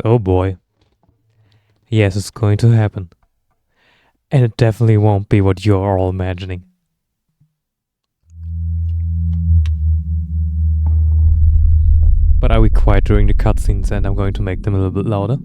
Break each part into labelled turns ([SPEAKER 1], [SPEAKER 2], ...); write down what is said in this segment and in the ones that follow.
[SPEAKER 1] Oh boy. Yes, it's going to happen. And it definitely won't be what you're all imagining. But are we quiet during the cutscenes, and I'm going to make them a little bit louder?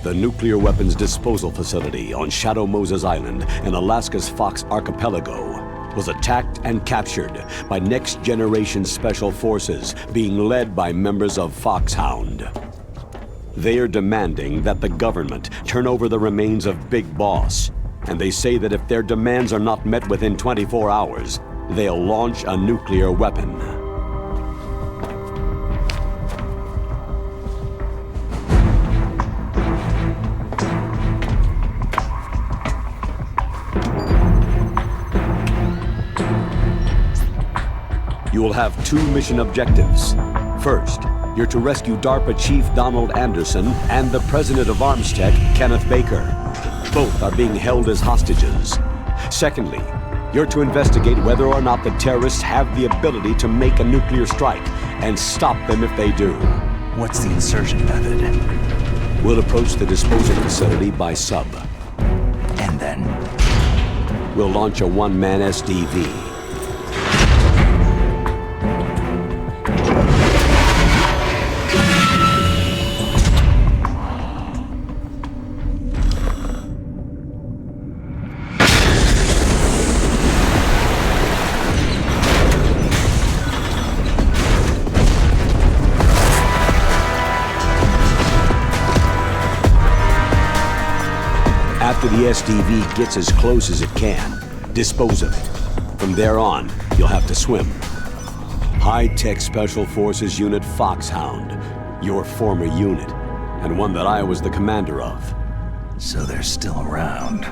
[SPEAKER 2] The nuclear weapons disposal facility on Shadow Moses Island in Alaska's Fox Archipelago was attacked and captured by next-generation special forces being led by members of Foxhound. They are demanding that the government turn over the remains of Big Boss, and they say that if their demands are not met within 24 hours, they'll launch a nuclear weapon. You will have two mission objectives. First, you're to rescue DARPA Chief Donald Anderson and the President of Armstech, Kenneth Baker. Both are being held as hostages. Secondly, you're to investigate whether or not the terrorists have the ability to make a nuclear strike and stop them if they do.
[SPEAKER 3] What's the insertion method?
[SPEAKER 2] We'll approach the disposal facility by sub.
[SPEAKER 3] And then?
[SPEAKER 2] We'll launch a one-man SDV. After the SDV gets as close as it can, dispose of it. From there on, you'll have to swim. High-tech Special Forces Unit Foxhound, your former unit, and one that I was the commander of.
[SPEAKER 3] So they're still around.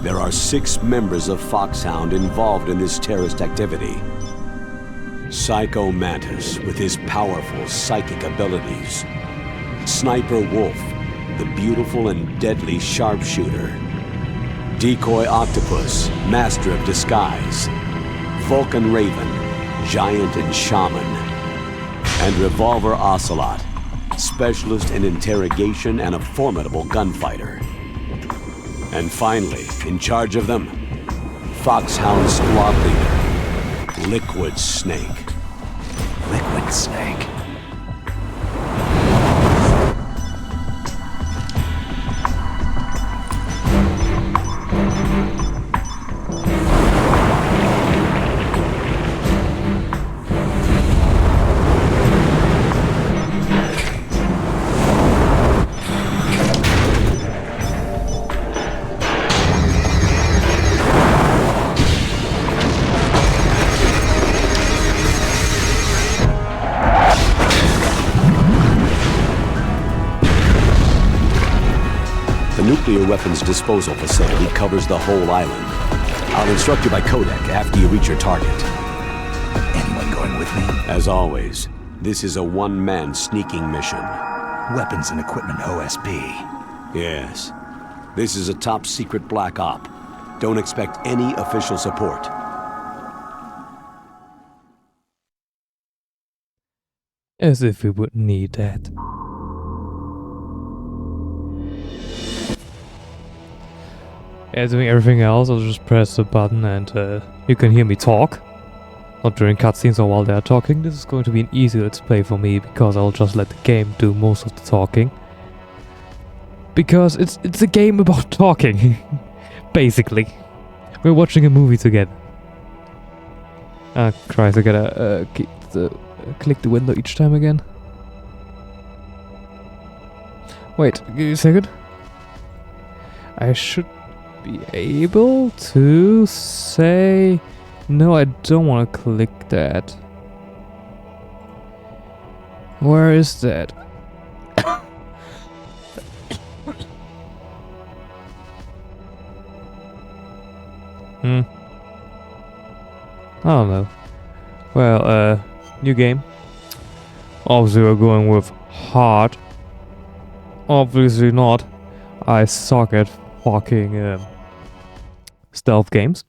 [SPEAKER 2] There are 6 members of Foxhound involved in this terrorist activity. Psycho Mantis, with his powerful psychic abilities. Sniper Wolf, the beautiful and deadly sharpshooter. Decoy Octopus, master of disguise. Vulcan Raven, giant and shaman. And Revolver Ocelot, specialist in interrogation and a formidable gunfighter. And finally, in charge of them, Foxhound squad leader, Liquid Snake.
[SPEAKER 3] Liquid Snake.
[SPEAKER 2] The nuclear weapons disposal facility covers the whole island. I'll instruct you by codec after you reach your target.
[SPEAKER 3] Anyone going with me?
[SPEAKER 2] As always, this is a one-man sneaking mission.
[SPEAKER 3] Weapons and equipment OSP.
[SPEAKER 2] Yes. This is a top-secret black op. Don't expect any official support.
[SPEAKER 1] As if we would need that. As doing everything else, I'll just press the button and you can hear me talk. Not during cutscenes or while they're talking. This is going to be an easy let's play for me because I'll just let the game do most of the talking. Because it's a game about talking, basically. We're watching a movie together. Ah, Christ, I gotta click the window each time again. Wait, give me a second. I should be able to say... No, I don't want to click that. Where is that? I don't know. Well, new game. Obviously we're going with hard. Obviously not. I suck at fucking stealth games.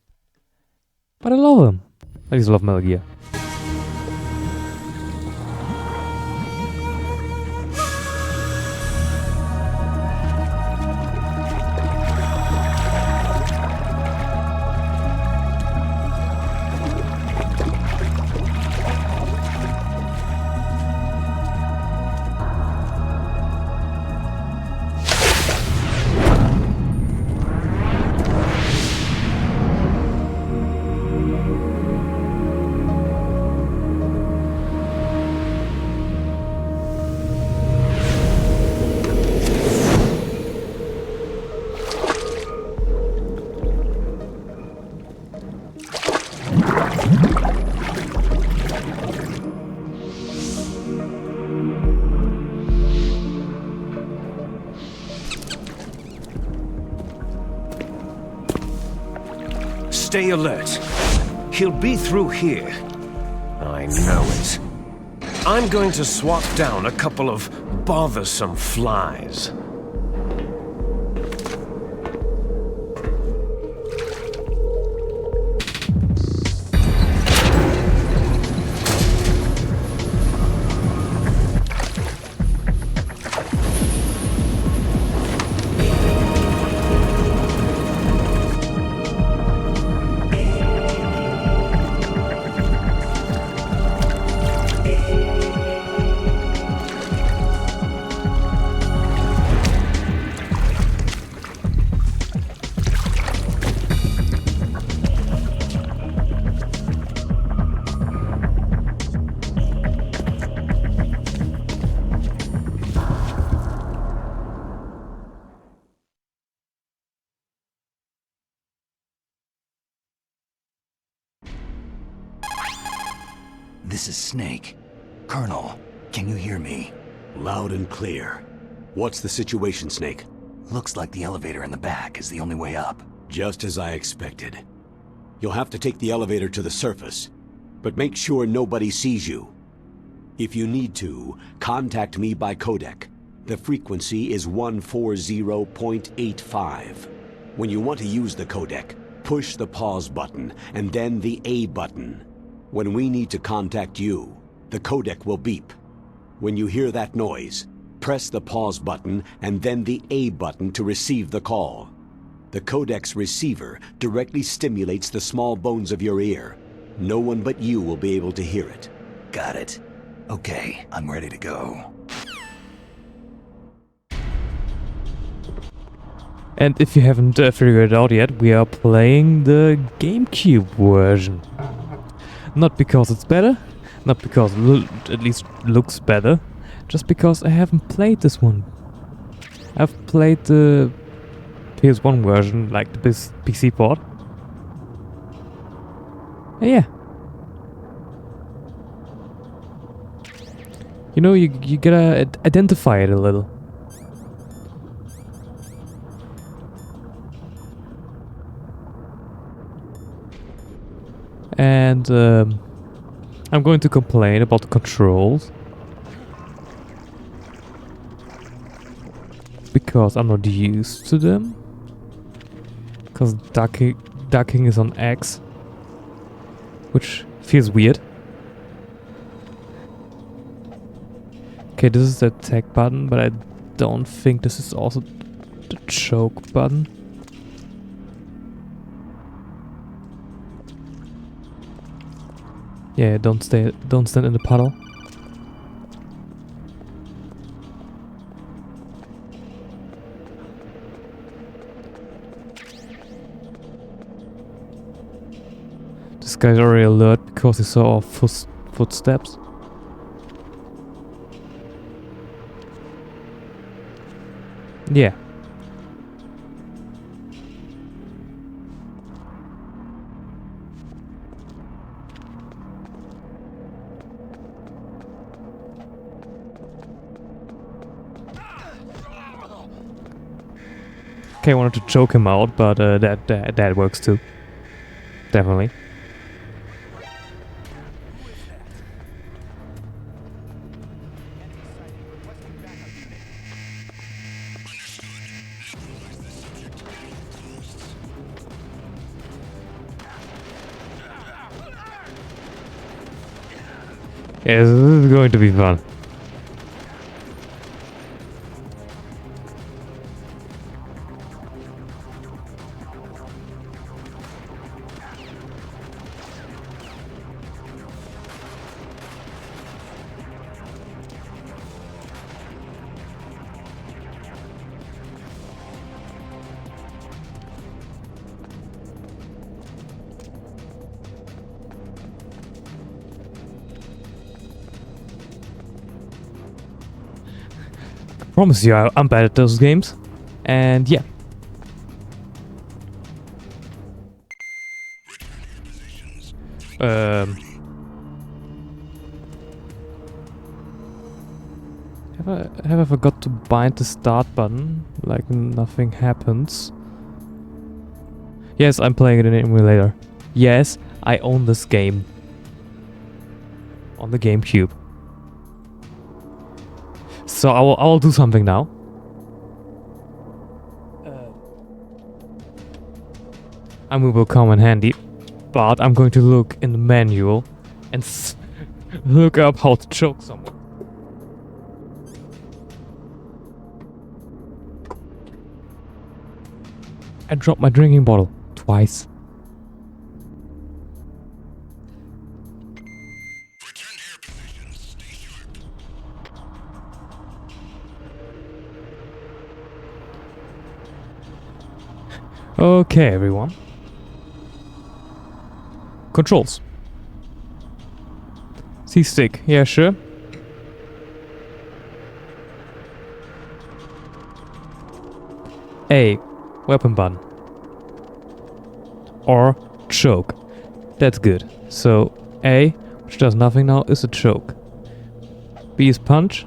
[SPEAKER 1] But I love them. I just love Metal Gear.
[SPEAKER 4] Stay alert. He'll be through here. I know it. I'm going to swat down a couple of bothersome flies.
[SPEAKER 3] This is Snake. Colonel, can you hear me?
[SPEAKER 2] Loud and clear. What's the situation, Snake?
[SPEAKER 3] Looks like the elevator in the back is the only way up.
[SPEAKER 2] Just as I expected. You'll have to take the elevator to the surface, but make sure nobody sees you. If you need to, contact me by codec. The frequency is 140.85. When you want to use the codec, push the pause button and then the A button. When we need to contact you, the codec will beep. When you hear that noise, press the pause button and then the A button to receive the call. The codec's receiver directly stimulates the small bones of your ear. No one but you will be able to hear it.
[SPEAKER 3] Got it. Okay, I'm ready to go.
[SPEAKER 1] And if you haven't figured it out yet, we are playing the GameCube version. Not because it's better, not because it at least looks better, just because I haven't played this one. I've played the PS1 version, like the PC port. And yeah. You know, you gotta identify it a little. And I'm going to complain about the controls. Because I'm not used to them. Because ducking is on X. Which feels weird. Okay, this is the attack button, but I don't think this is also the choke button. Yeah, don't stand in the puddle. This guy's already alert because he saw our footsteps. Yeah. Okay, I wanted to choke him out, but that works too. Definitely. Yes, this is going to be fun. Promise you, I'm bad at those games. And yeah. Have I forgot to bind the start button? Like nothing happens. Yes, I'm playing it in an emulator. Yes, I own this game. On the GameCube. So I will do something now. I mean, will come in handy, but I'm going to look in the manual and look up how to choke someone. I dropped my drinking bottle twice. Okay, everyone. Controls. C-stick, yeah, sure. A, weapon button. Or choke. That's good. So A, which does nothing now, is a choke. B is punch.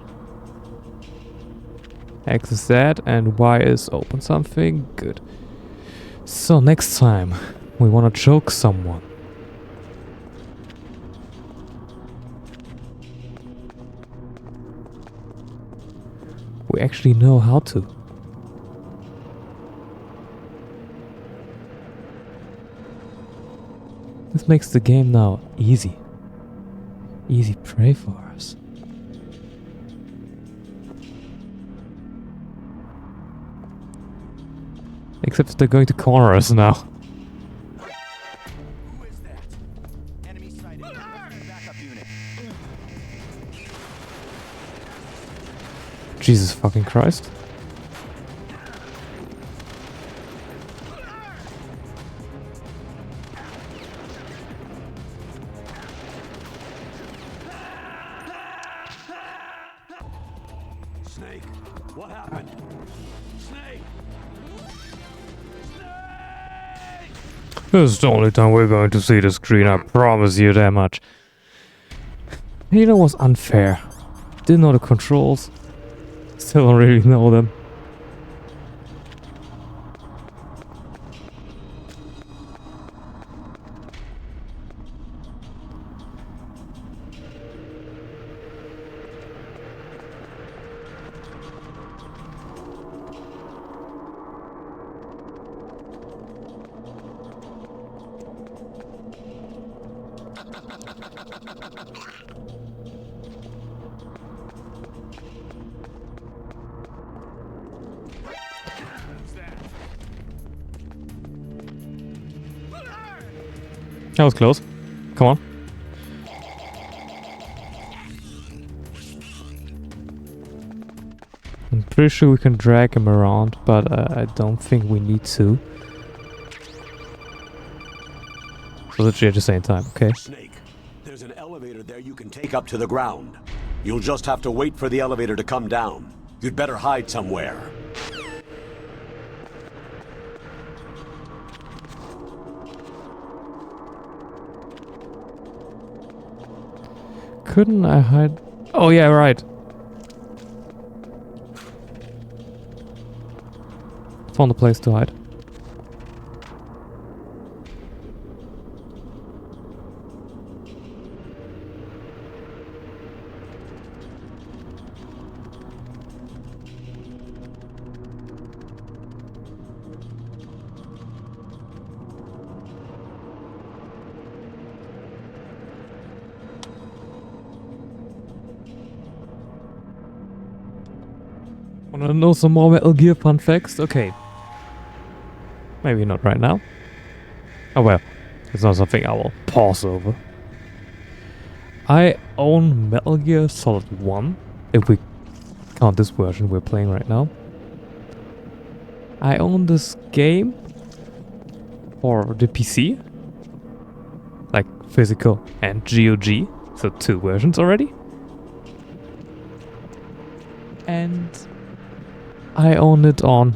[SPEAKER 1] X is that, and Y is open something. Good. So next time we want to choke someone. We actually know how to. This makes the game now easy. Easy prey for us. Except they're going to corner us now.
[SPEAKER 3] Who is that? Enemy sighted. Backup unit.
[SPEAKER 1] Jesus fucking Christ.
[SPEAKER 2] Snake, what happened? Snake!
[SPEAKER 1] This is the only time we're going to see the screen, I promise you that much. You know what's unfair? Didn't know the controls. Still don't really know them. That was close. Come on. I'm pretty sure we can drag him around, but I don't think we need to. So literally at the same time, okay?
[SPEAKER 2] Snake, there's an elevator there you can take up to the ground. You'll just have to wait for the elevator to come down. You'd better hide somewhere.
[SPEAKER 1] Couldn't I hide? Oh yeah, right. Found a place to hide. Wanna know some more Metal Gear fun facts? Okay. Maybe not right now. Oh well, it's not something I will pause over. I own Metal Gear Solid 1, if we count this version we're playing right now. I own this game for the PC, like physical and GOG, so 2 versions already. And I own it on,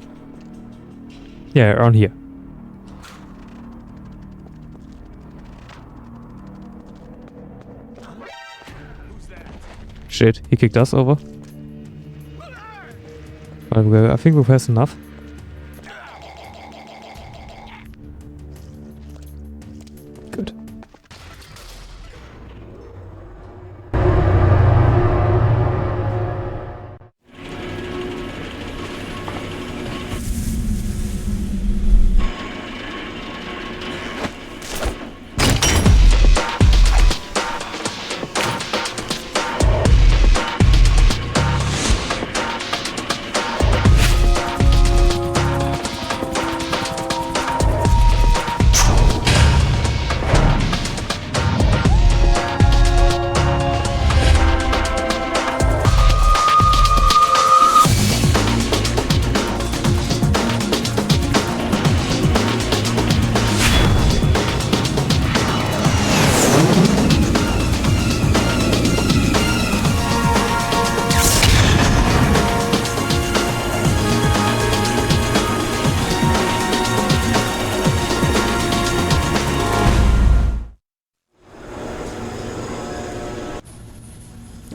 [SPEAKER 1] yeah, on here. Shit, he kicked us over. I think we've had enough. Good.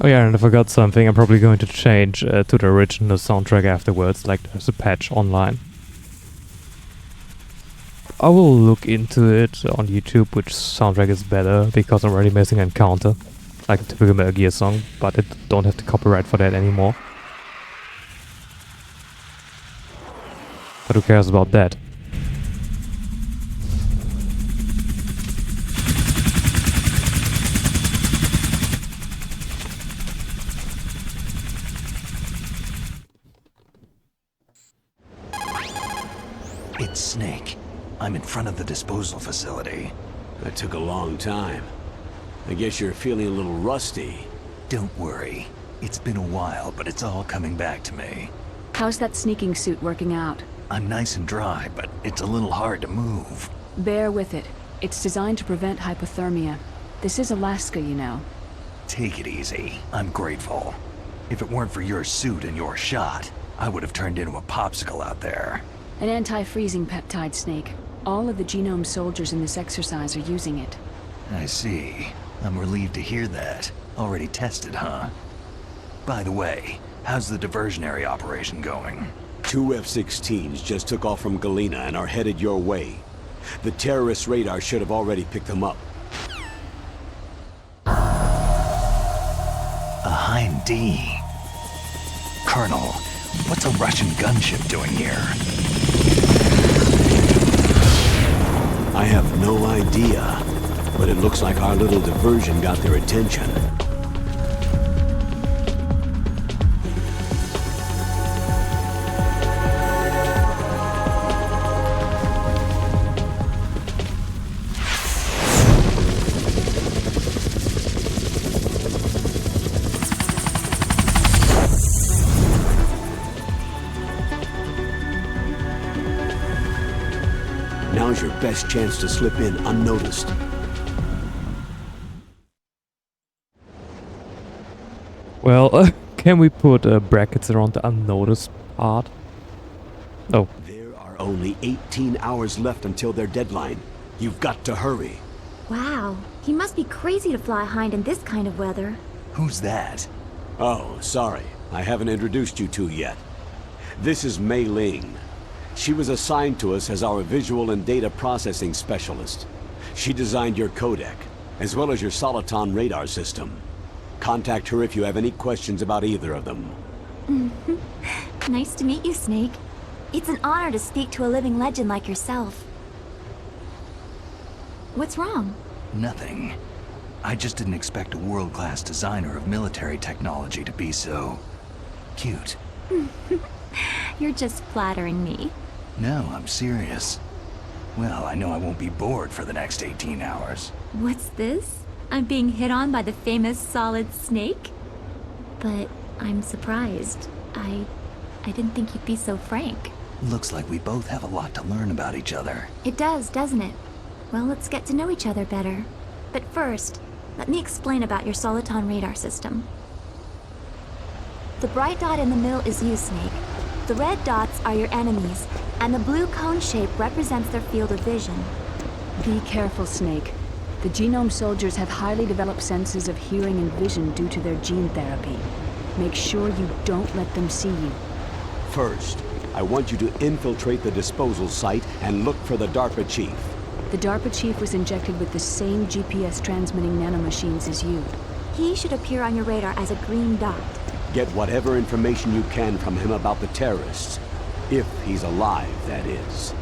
[SPEAKER 1] Oh yeah, and I forgot something. I'm probably going to change to the original soundtrack afterwards, like there's a patch online. I will look into it on YouTube which soundtrack is better, because I'm already missing Encounter, like a typical Metal Gear song, but I don't have the copyright for that anymore. But who cares about that?
[SPEAKER 3] It's Snake. I'm in front of the disposal facility.
[SPEAKER 2] That took a long time. I guess you're feeling a little rusty.
[SPEAKER 3] Don't worry. It's been a while, but it's all coming back to me.
[SPEAKER 5] How's that sneaking suit working out?
[SPEAKER 3] I'm nice and dry, but it's a little hard to move.
[SPEAKER 5] Bear with it. It's designed to prevent hypothermia. This is Alaska, you know.
[SPEAKER 3] Take it easy. I'm grateful. If it weren't for your suit and your shot, I would have turned into a popsicle out there.
[SPEAKER 5] An anti-freezing peptide, Snake. All of the genome soldiers in this exercise are using it.
[SPEAKER 3] I see. I'm relieved to hear that. Already tested, huh? By the way, how's the diversionary operation going?
[SPEAKER 2] 2 F-16s just took off from Galena and are headed your way. The terrorist radar should have already picked them up.
[SPEAKER 3] A Hind D. Colonel, what's a Russian gunship doing here?
[SPEAKER 2] I have no idea, but it looks like our little diversion got their attention. Now's your best chance to slip in unnoticed.
[SPEAKER 1] Well, can we put brackets around the unnoticed part? Oh.
[SPEAKER 2] There are only 18 hours left until their deadline. You've got to hurry.
[SPEAKER 6] Wow, he must be crazy to fly Hind in this kind of weather.
[SPEAKER 3] Who's that?
[SPEAKER 2] Oh, sorry. I haven't introduced you two yet. This is Mei Ling. She was assigned to us as our visual and data processing specialist. She designed your codec, as well as your Soliton radar system. Contact her if you have any questions about either of them.
[SPEAKER 6] Nice to meet you, Snake. It's an honor to speak to a living legend like yourself. What's wrong?
[SPEAKER 3] Nothing. I just didn't expect a world-class designer of military technology to be so... cute.
[SPEAKER 6] You're just flattering me.
[SPEAKER 3] No, I'm serious. Well, I know I won't be bored for the next 18 hours.
[SPEAKER 6] What's this? I'm being hit on by the famous Solid Snake? But I'm surprised. I didn't think you'd be so frank.
[SPEAKER 3] Looks like we both have a lot to learn about each other.
[SPEAKER 6] It does, doesn't it? Well, let's get to know each other better. But first, let me explain about your Soliton radar system. The bright dot in the middle is you, Snake. The red dots are your enemies, and the blue cone shape represents their field of vision.
[SPEAKER 5] Be careful, Snake. The genome soldiers have highly developed senses of hearing and vision due to their gene therapy. Make sure you don't let them see you.
[SPEAKER 2] First, I want you to infiltrate the disposal site and look for the DARPA chief.
[SPEAKER 5] The DARPA chief was injected with the same GPS transmitting nanomachines as you.
[SPEAKER 6] He should appear on your radar as a green dot.
[SPEAKER 2] Get whatever information you can from him about the terrorists. If he's alive, that is.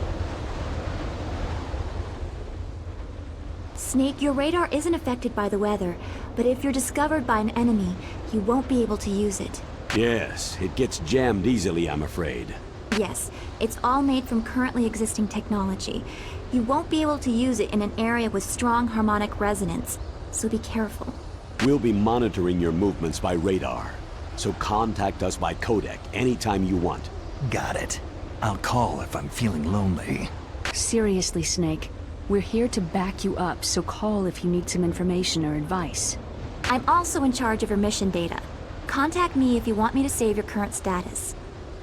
[SPEAKER 6] Snake, your radar isn't affected by the weather, but if you're discovered by an enemy, you won't be able to use it.
[SPEAKER 2] Yes, it gets jammed easily, I'm afraid.
[SPEAKER 6] Yes, it's all made from currently existing technology. You won't be able to use it in an area with strong harmonic resonance, so be careful.
[SPEAKER 2] We'll be monitoring your movements by radar, so contact us by codec anytime you want.
[SPEAKER 3] Got it. I'll call if I'm feeling lonely.
[SPEAKER 5] Seriously, Snake. We're here to back you up, so call if you need some information or advice.
[SPEAKER 6] I'm also in charge of your mission data. Contact me if you want me to save your current status.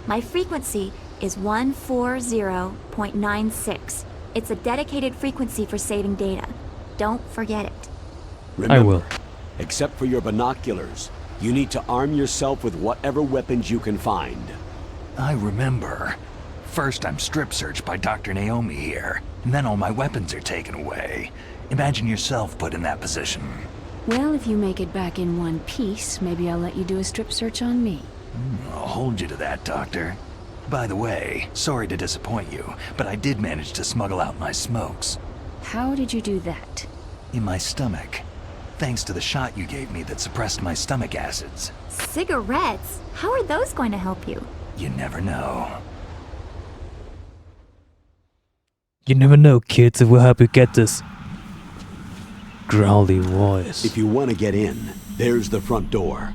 [SPEAKER 6] My frequency is 140.96. It's a dedicated frequency for saving data. Don't forget it.
[SPEAKER 2] Remember,
[SPEAKER 1] I will.
[SPEAKER 2] Except for your binoculars, you need to arm yourself with whatever weapons you can find.
[SPEAKER 3] I remember. First I'm strip searched by Dr. Naomi here, and then all my weapons are taken away. Imagine yourself put in that position.
[SPEAKER 5] Well, if you make it back in one piece, maybe I'll let you do a strip search on me.
[SPEAKER 3] I'll hold you to that, Doctor. By the way, sorry to disappoint you, but I did manage to smuggle out my smokes.
[SPEAKER 5] How did you do that?
[SPEAKER 3] In my stomach. Thanks to the shot you gave me that suppressed my stomach acids.
[SPEAKER 6] Cigarettes? How are those going to help you?
[SPEAKER 3] You never know.
[SPEAKER 1] You never know, kids, if we'll help you get this growly voice.
[SPEAKER 2] If you want to get in, there's the front door.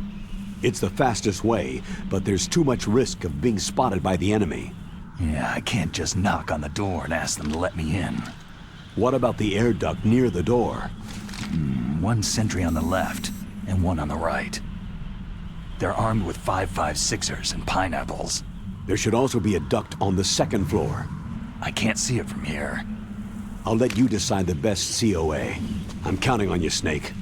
[SPEAKER 2] It's the fastest way, but there's too much risk of being spotted by the enemy.
[SPEAKER 3] Yeah, I can't just knock on the door and ask them to let me in.
[SPEAKER 2] What about the air duct near the door?
[SPEAKER 3] One sentry on the left, and one on the right. They're armed with 5.56ers and pineapples.
[SPEAKER 2] There should also be a duct on the second floor.
[SPEAKER 3] I can't see it from here.
[SPEAKER 2] I'll let you decide the best COA. I'm counting on you, Snake.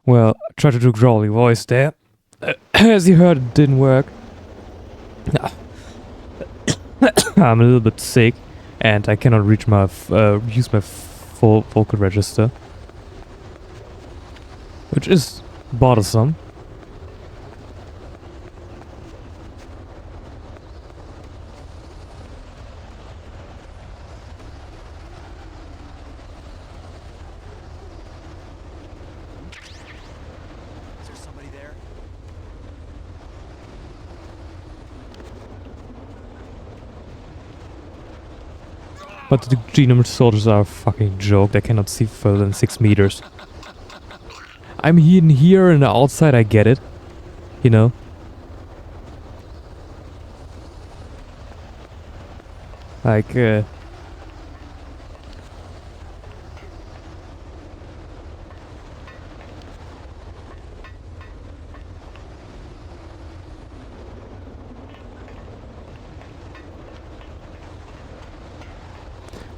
[SPEAKER 1] Well, I tried to do growly voice there. As you heard, it didn't work. I'm a little bit sick, and I cannot reach my use my full vocal register, which is bothersome.
[SPEAKER 3] Is there somebody there?
[SPEAKER 1] But the genome soldiers are a fucking joke. They cannot see further than 6 meters. I'm in here and outside, I get it. You know? Like,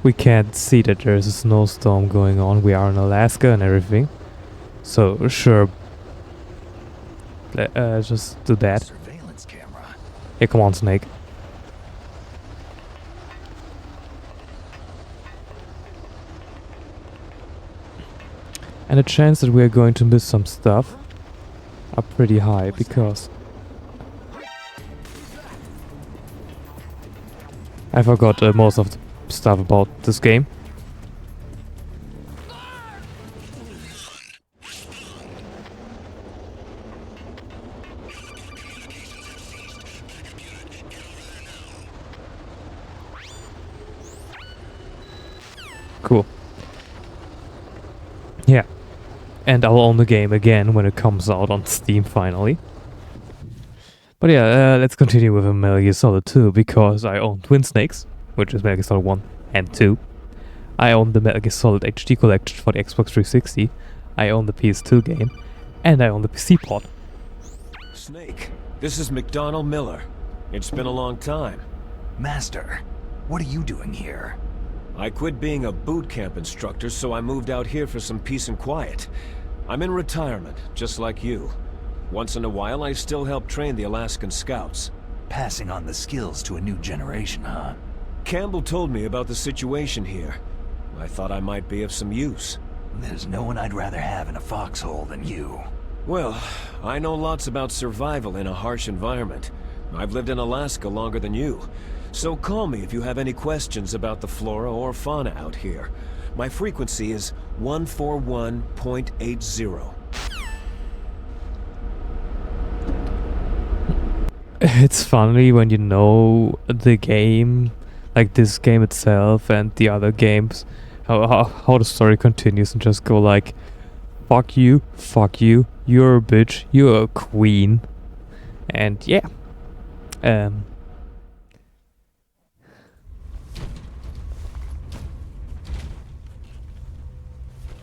[SPEAKER 1] we can't see that there's a snowstorm going on. We are in Alaska and everything. So, sure. Just do that.
[SPEAKER 3] Surveillance camera.
[SPEAKER 1] Yeah, come on, Snake. And the chance that we are going to miss some stuff are pretty high because I forgot most of the stuff about this game. Cool. Yeah. And I'll own the game again when it comes out on Steam finally. But yeah, let's continue with Metal Gear Solid 2 because I own Twin Snakes, which is Metal Gear Solid 1 and 2. I own the Metal Gear Solid HD collection for the Xbox 360. I own the PS2 game. And I own the PC port.
[SPEAKER 4] Snake, this is McDonald Miller. It's been a long time.
[SPEAKER 3] Master, what are you doing here?
[SPEAKER 4] I quit being a boot camp instructor, so I moved out here for some peace and quiet. I'm in retirement, just like you. Once in a while, I still help train the Alaskan Scouts.
[SPEAKER 3] Passing on the skills to a new generation, huh?
[SPEAKER 4] Campbell told me about the situation here. I thought I might be of some use.
[SPEAKER 3] There's no one I'd rather have in a foxhole than you.
[SPEAKER 4] Well, I know lots about survival in a harsh environment. I've lived in Alaska longer than you. So call me if you have any questions about the flora or fauna out here. My frequency is 141.80.
[SPEAKER 1] It's funny when you know the game, like this game itself and the other games, how the story continues and just go like, fuck you, you're a bitch, you're a queen. And yeah.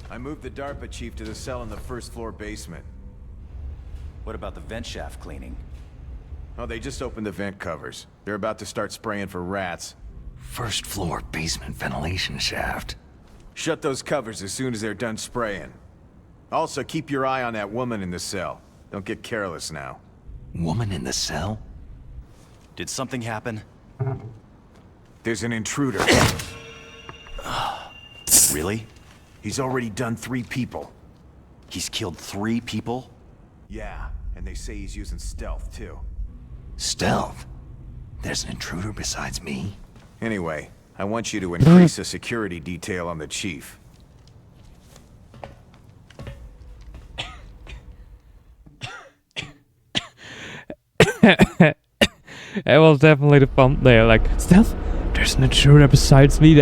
[SPEAKER 7] I moved the DARPA chief to the cell in the first floor basement.
[SPEAKER 8] What about the vent shaft cleaning?
[SPEAKER 7] Oh, they just opened the vent covers. They're about to start spraying for rats.
[SPEAKER 3] First floor basement ventilation shaft.
[SPEAKER 7] Shut those covers as soon as they're done spraying. Also, keep your eye on that woman in the cell. Don't get careless now.
[SPEAKER 3] Woman in the cell?
[SPEAKER 8] Did something happen?
[SPEAKER 7] There's an intruder.
[SPEAKER 8] Really?
[SPEAKER 7] He's already done 3 people.
[SPEAKER 8] He's killed 3 people?
[SPEAKER 7] Yeah, and they say he's using stealth, too.
[SPEAKER 3] Stealth? There's an intruder besides me?
[SPEAKER 7] Anyway, I want you to increase the security detail on the chief.
[SPEAKER 1] It was definitely the thumbnail, like, stealth? There's an intruder besides me.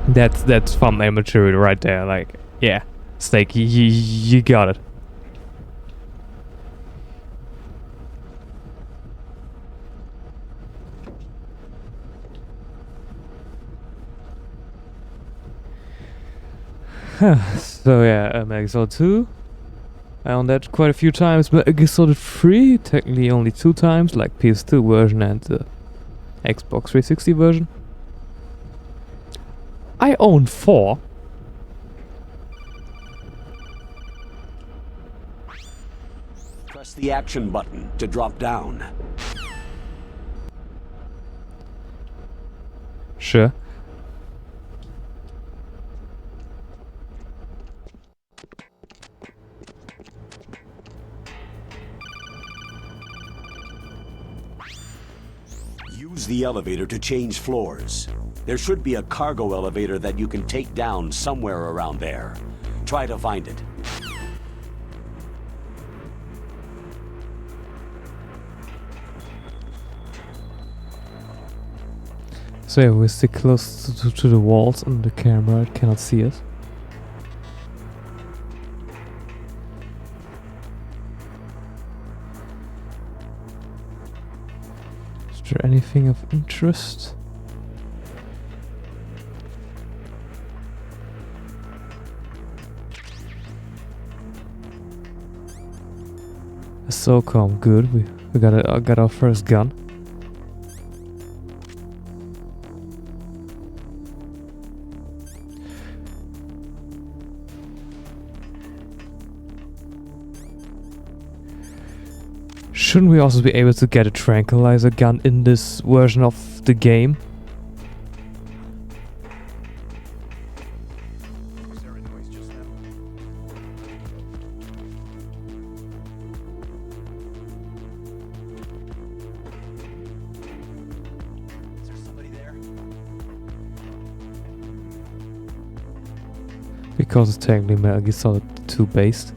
[SPEAKER 1] That's thumbnail maturity right there, like, yeah. Snake, you got it. So yeah, Metal Gear Solid 2. I own that quite a few times. Metal Gear Solid 3, technically only 2 times, like PS2 version and the Xbox 360 version. I own 4.
[SPEAKER 2] Press the action button to drop down.
[SPEAKER 1] Sure.
[SPEAKER 2] Use the elevator to change floors. There should be a cargo elevator that you can take down somewhere around there. Try to find it.
[SPEAKER 1] So yeah, we stick close to the walls and the camera cannot see us. Is there anything of interest? A SOCOM, good. We got our first gun. Shouldn't we also be able to get a tranquilizer gun in this version of the game?
[SPEAKER 7] Was there a noise just now?
[SPEAKER 8] Is there somebody there?
[SPEAKER 1] Because it's technically Metal Gear Solid 2 based.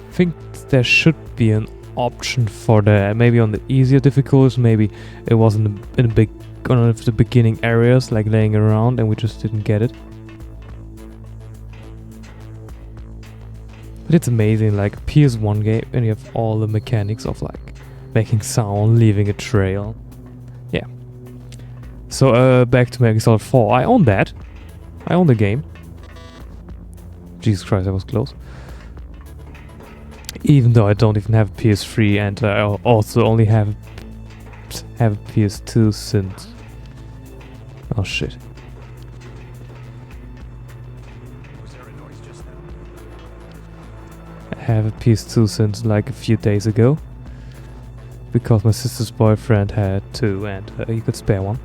[SPEAKER 1] I think there should be an option for that. Maybe on the easier difficulties, maybe it was in the beginning areas, like laying around, and we just didn't get it. But it's amazing, like a PS1 game, and you have all the mechanics of like making sound, leaving a trail. Yeah. So back to Metal Gear Solid 4. I own that. I own the game. Jesus Christ, that was close. Even though I don't even have a PS3, and I also only have a PS2 since... Oh shit.
[SPEAKER 7] Was there a noise just now?
[SPEAKER 1] I have a PS2 since like a few days ago. Because my sister's boyfriend had two, and he could spare one.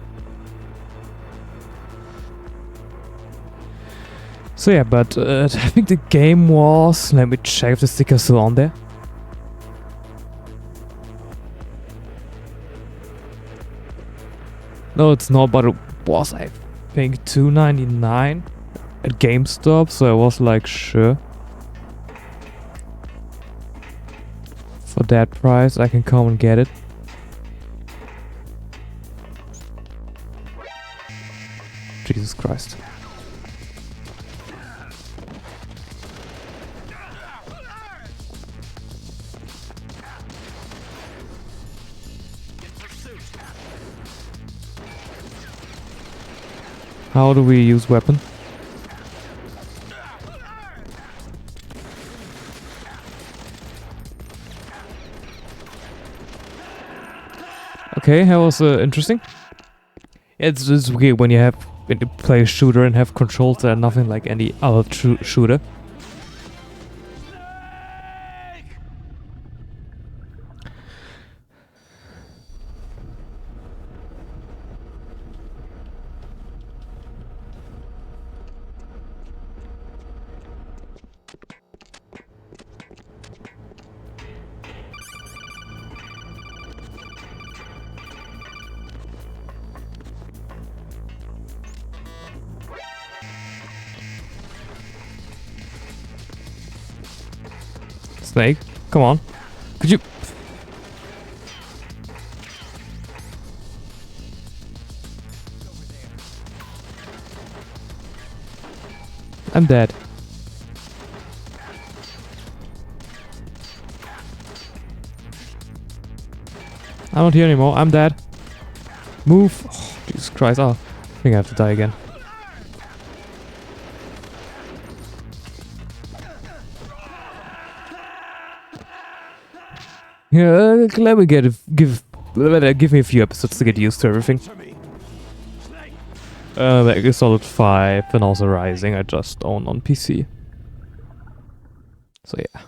[SPEAKER 1] So yeah, but I think the game was... Let me check if the sticker's still on there. No, it's not, but it was, I think, $2.99 at GameStop, so I was like, sure. For that price, I can come and get it. Jesus Christ. How do we use weapon? Okay, that was interesting. It's weird when you play a shooter and have controls that are nothing like any other shooter. Snake, come on. Could you... I'm dead. I'm not here anymore. I'm dead. Move. Oh, Jesus Christ. Oh, I think I have to die again. Yeah, let me give me a few episodes to get used to everything. Metal Gear Solid 5 and also Rising I just own on PC. So yeah.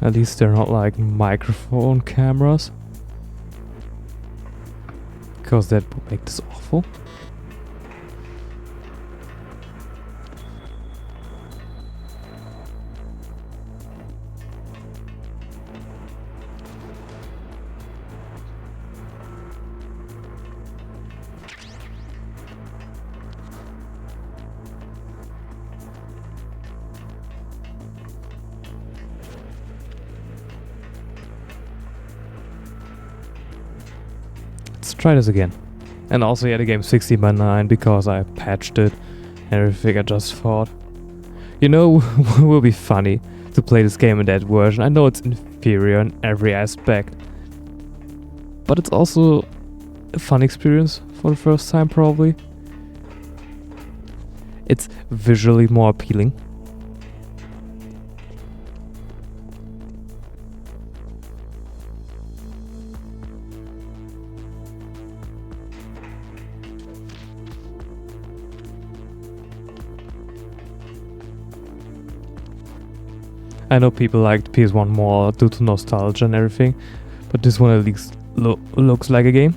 [SPEAKER 1] At least they're not like microphone cameras. Because that would make this awful. Let's try this again. And also yeah, the game 60x9 because I patched it and everything. I just thought, you know, it will be funny to play this game in that version. I know it's inferior in every aspect. but it's also a fun experience for the first time, probably. It's visually more appealing. I know people liked PS1 more due to nostalgia and everything, but this one at least looks like a game.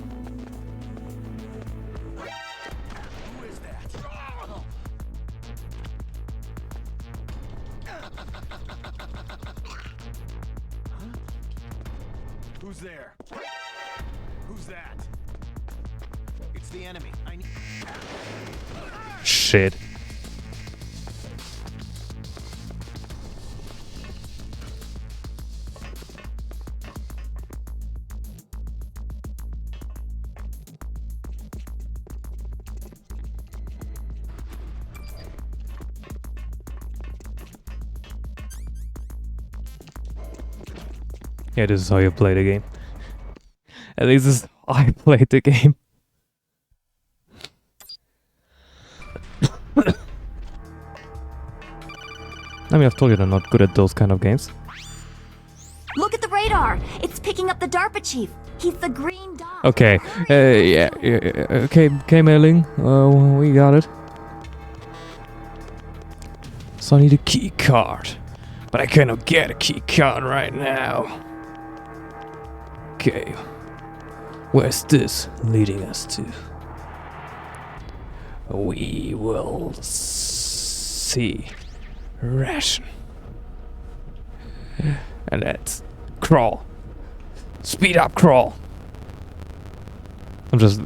[SPEAKER 7] Who's there? Who's that? It's the enemy. I need...
[SPEAKER 1] Shit. Yeah, this is how you play the game. At least this is how I played the game. I mean, I've told you I'm not good at those kind of games.
[SPEAKER 6] Look at the radar! It's picking up the DARPA chief. He's the green dot.
[SPEAKER 1] Okay, yeah, okay, Mailing, we got it. So I need a key card, but I cannot get a key card right now. Okay, where's this leading us to? We will see. Ration. And that's crawl. Speed up, crawl. I just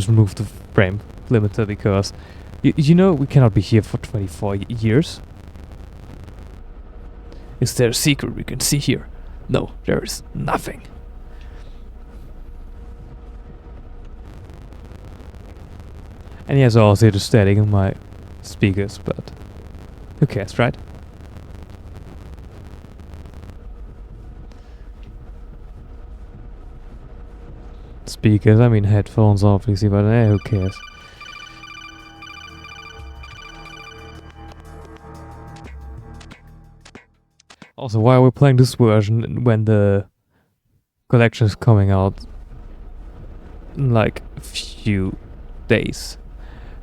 [SPEAKER 1] removed the frame limiter because you know we cannot be here for 24 years. Is there a secret we can see here? No, there is nothing. And yes, I also hear the static in my speakers, but who cares, right? Speakers, I mean headphones obviously, but who cares? Also, why are we playing this version when the collection is coming out in like a few days?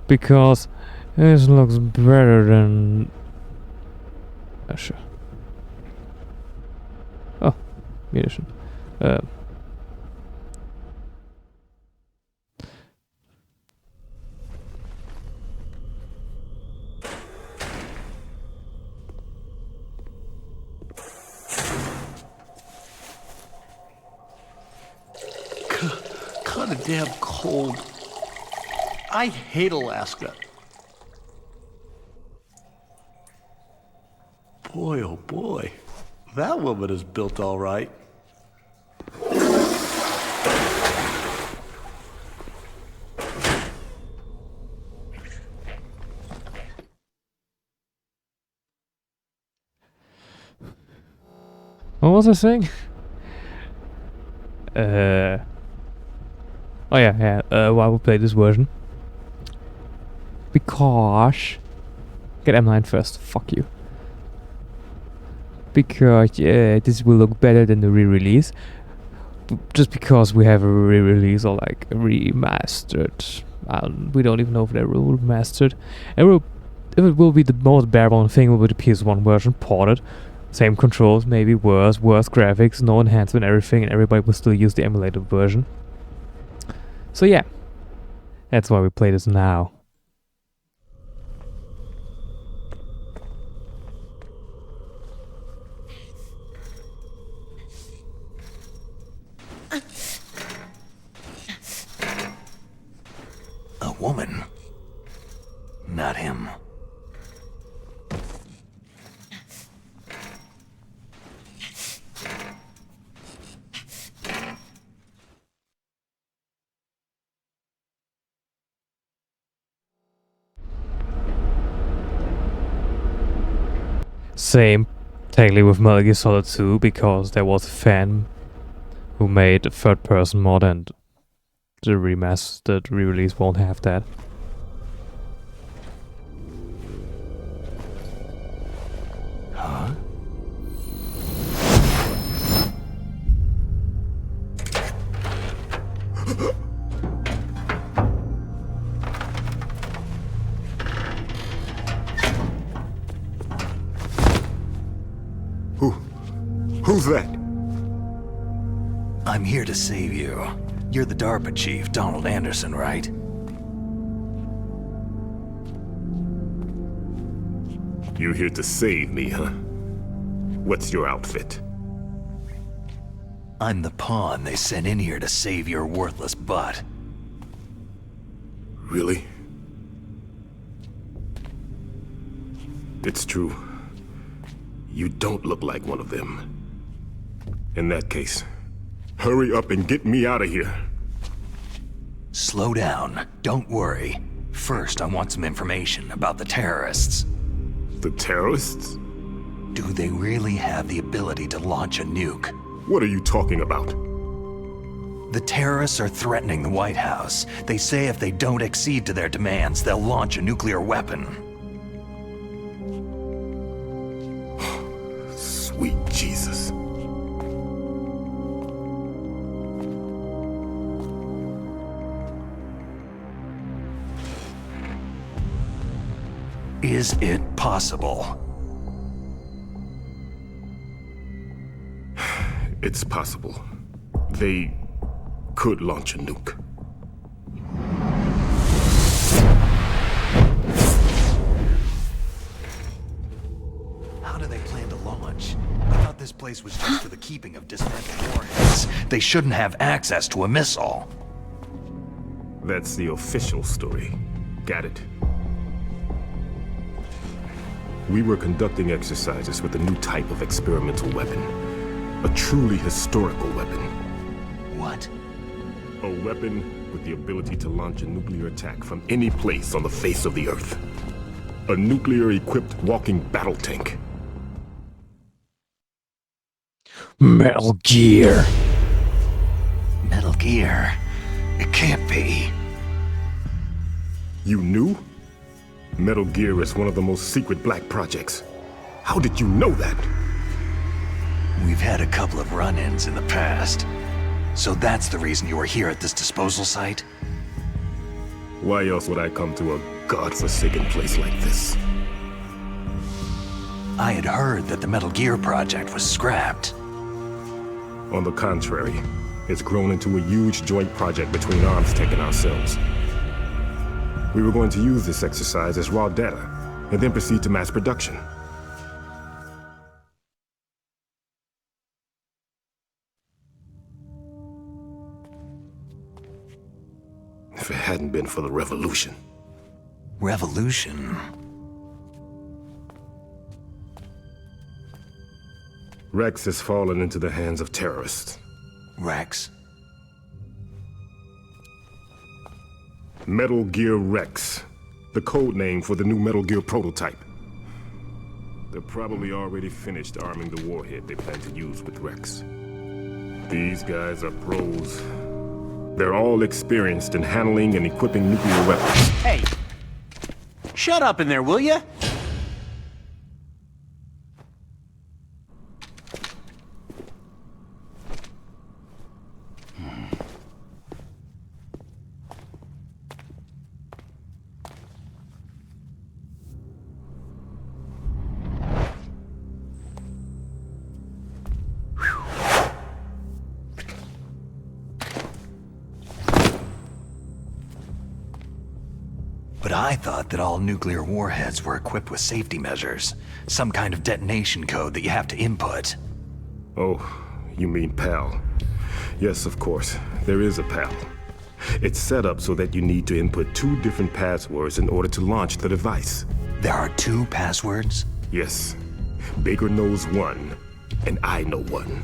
[SPEAKER 1] Because this looks better than... sure. Oh, munition.
[SPEAKER 9] Kinda damn cold. I hate Alaska. Boy, oh boy. That woman is built all right.
[SPEAKER 1] What was I saying? Oh yeah, why we play this version? Because... Get M9 first, fuck you. Because, yeah, this will look better than the re-release. Just because we have a re-release or like a remastered. We don't even know if they're remastered. And if it will be the most bare-bone thing, will be the PS1 version ported. Same controls, maybe worse graphics, no enhancement, everything, and everybody will still use the emulated version. So yeah, that's why we play this now.
[SPEAKER 3] A woman. Not him.
[SPEAKER 1] Same technically with Metal Gear Solid 2, because there was a fan who made a third-person mod, and the remastered re-release won't have that.
[SPEAKER 3] Huh?
[SPEAKER 10] Who's that?
[SPEAKER 3] I'm here to save you. You're the DARPA chief, Donald Anderson, right?
[SPEAKER 10] You're here to save me, huh? What's your outfit?
[SPEAKER 3] I'm the pawn they sent in here to save your worthless butt.
[SPEAKER 10] Really? It's true. You don't look like one of them. In that case, hurry up and get me out of here.
[SPEAKER 3] Slow down. Don't worry. First, I want some information about the terrorists.
[SPEAKER 10] The terrorists?
[SPEAKER 3] Do they really have the ability to launch a nuke?
[SPEAKER 10] What are you talking about?
[SPEAKER 3] The terrorists are threatening the White House. They say if they don't accede to their demands, they'll launch a nuclear weapon.
[SPEAKER 10] Sweet Jesus.
[SPEAKER 3] Is it possible?
[SPEAKER 10] It's possible. They could launch a nuke.
[SPEAKER 3] How do they plan to launch? I thought this place was just for the keeping of dismantled warheads. They shouldn't have access to a missile.
[SPEAKER 10] That's the official story. Got it? We were conducting exercises with a new type of experimental weapon. A truly historical weapon.
[SPEAKER 3] What?
[SPEAKER 10] A weapon with the ability to launch a nuclear attack from any place on the face of the Earth. A nuclear-equipped walking battle tank.
[SPEAKER 1] Metal Gear!
[SPEAKER 3] Metal Gear? It can't be.
[SPEAKER 10] You knew? Metal Gear is one of the most secret black projects. How did you know that?
[SPEAKER 3] We've had a couple of run-ins in the past. So that's the reason you were here at this disposal site?
[SPEAKER 10] Why else would I come to a godforsaken place like this?
[SPEAKER 3] I had heard that the Metal Gear project was scrapped.
[SPEAKER 10] On the contrary, it's grown into a huge joint project between Arms Tech and ourselves. We were going to use this exercise as raw data, and then proceed to mass production. If it hadn't been for the revolution.
[SPEAKER 3] Revolution?
[SPEAKER 10] Rex has fallen into the hands of terrorists.
[SPEAKER 3] Rex?
[SPEAKER 10] Metal Gear Rex, the code name for the new Metal Gear prototype. They're probably already finished arming the warhead they plan to use with Rex. These guys are pros. They're all experienced in handling and equipping nuclear weapons.
[SPEAKER 9] Hey! Shut up in there, will ya?
[SPEAKER 3] But I thought that all nuclear warheads were equipped with safety measures. Some kind of detonation code that you have to input.
[SPEAKER 10] Oh, you mean PAL. Yes, of course. There is a PAL. It's set up so that you need to input 2 different passwords in order to launch the device.
[SPEAKER 3] There are 2 passwords?
[SPEAKER 10] Yes. Baker knows one, and I know one.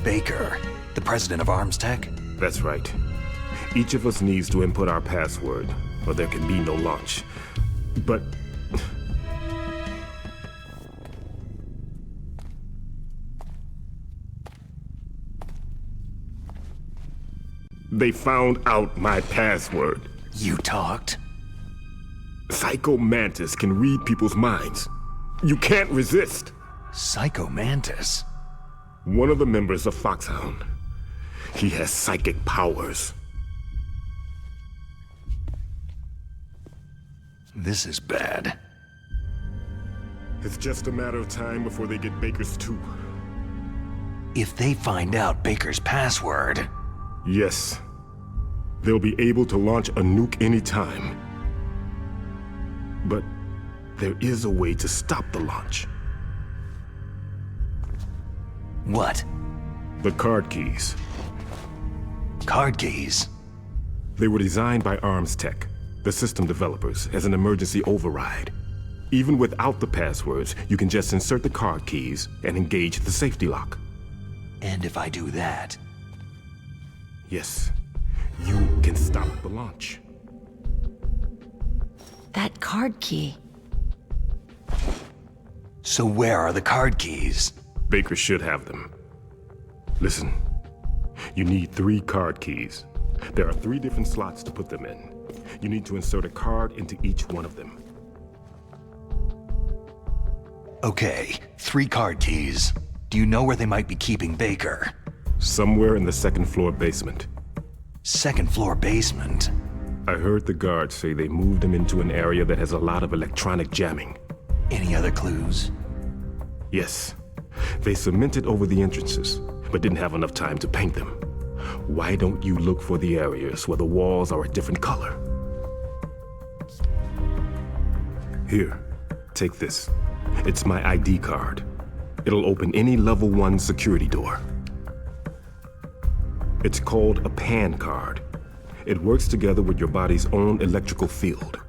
[SPEAKER 3] Baker, the president of Arms Tech?
[SPEAKER 10] That's right. Each of us needs to input our password, or there can be no launch. But... They found out my password.
[SPEAKER 3] You talked?
[SPEAKER 10] Psycho Mantis can read people's minds. You can't resist.
[SPEAKER 3] Psycho Mantis?
[SPEAKER 10] One of the members of Foxhound. He has psychic powers.
[SPEAKER 3] This is bad.
[SPEAKER 10] It's just a matter of time before they get Baker's too.
[SPEAKER 3] If they find out Baker's password...
[SPEAKER 10] Yes. They'll be able to launch a nuke anytime. But there is a way to stop the launch.
[SPEAKER 3] What?
[SPEAKER 10] The card keys.
[SPEAKER 3] Card keys?
[SPEAKER 10] They were designed by Arms Tech, the system developers, as an emergency override. Even without the passwords, you can just insert the card keys and engage the safety lock.
[SPEAKER 3] And if I do that...
[SPEAKER 10] Yes, you can stop the launch.
[SPEAKER 11] That card key.
[SPEAKER 3] So where are the card keys?
[SPEAKER 10] Baker should have them. Listen, you need 3 card keys. There are 3 different slots to put them in. You need to insert a card into each one of them.
[SPEAKER 3] Okay, 3 card keys. Do you know where they might be keeping Baker?
[SPEAKER 10] Somewhere in the 2nd floor basement.
[SPEAKER 3] 2nd floor basement?
[SPEAKER 10] I heard the guards say they moved him into an area that has a lot of electronic jamming.
[SPEAKER 3] Any other clues?
[SPEAKER 10] Yes. They cemented over the entrances, but didn't have enough time to paint them. Why don't you look for the areas where the walls are a different color? Here, take this. It's my ID card. It'll open any level 1 security door. It's called a PAN card. It works together with your body's own electrical field.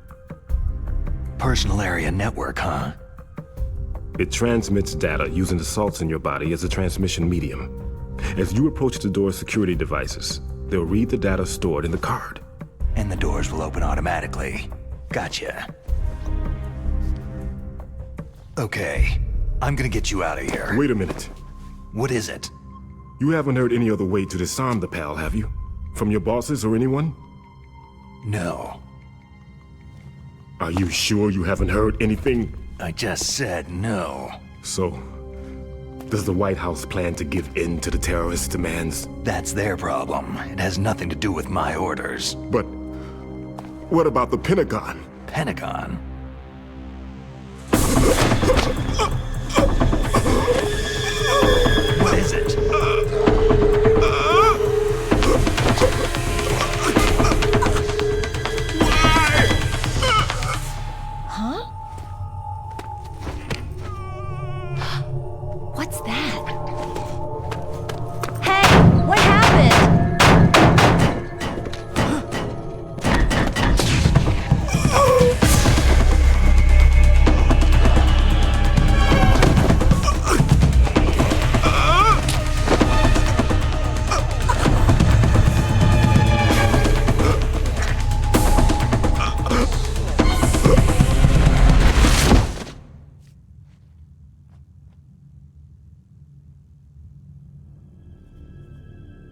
[SPEAKER 3] Personal area network, huh?
[SPEAKER 10] It transmits data using the salts in your body as a transmission medium. As you approach the door's security devices, they'll read the data stored in the card.
[SPEAKER 3] And the doors will open automatically. Gotcha. Okay, I'm gonna get you out of here.
[SPEAKER 10] Wait a minute.
[SPEAKER 3] What is it?
[SPEAKER 10] You haven't heard any other way to disarm the PAL, have you? From your bosses or anyone?
[SPEAKER 3] No.
[SPEAKER 10] Are you sure you haven't heard anything?
[SPEAKER 3] I just said no.
[SPEAKER 10] So, does the White House plan to give in to the terrorists' demands?
[SPEAKER 3] That's their problem. It has nothing to do with my orders.
[SPEAKER 10] But what about the Pentagon?
[SPEAKER 3] Pentagon? What is it?
[SPEAKER 11] Huh? What's that? Hey, what happened?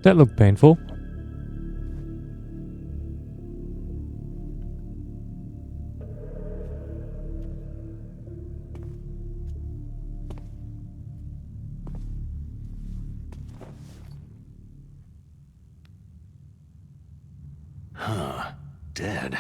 [SPEAKER 1] That looked painful.
[SPEAKER 3] Huh. Dead.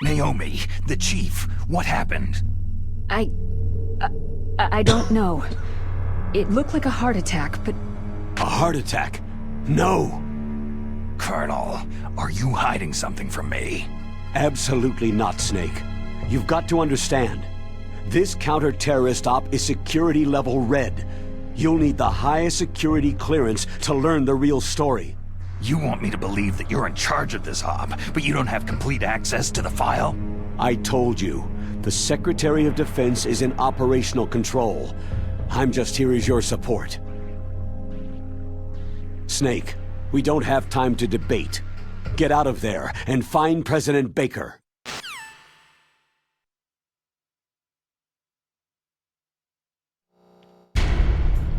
[SPEAKER 3] Naomi, the chief, what happened?
[SPEAKER 5] I don't know. It looked like a heart attack, but...
[SPEAKER 2] A heart attack? No!
[SPEAKER 3] Colonel, are you hiding something from me?
[SPEAKER 2] Absolutely not, Snake. You've got to understand. This counter-terrorist op is security level red. You'll need the highest security clearance to learn the real story.
[SPEAKER 3] You want me to believe that you're in charge of this op, but you don't have complete access to the file?
[SPEAKER 2] I told you, The Secretary of Defense is in operational control. I'm just here as your support. Snake, we don't have time to debate. Get out of there and find President Baker.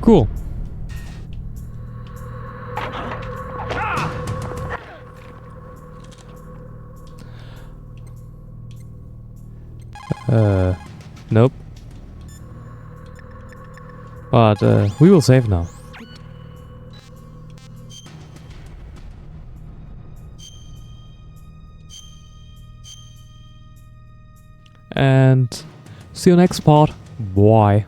[SPEAKER 1] Cool. Nope. But, we will save now. And see you next part. Bye.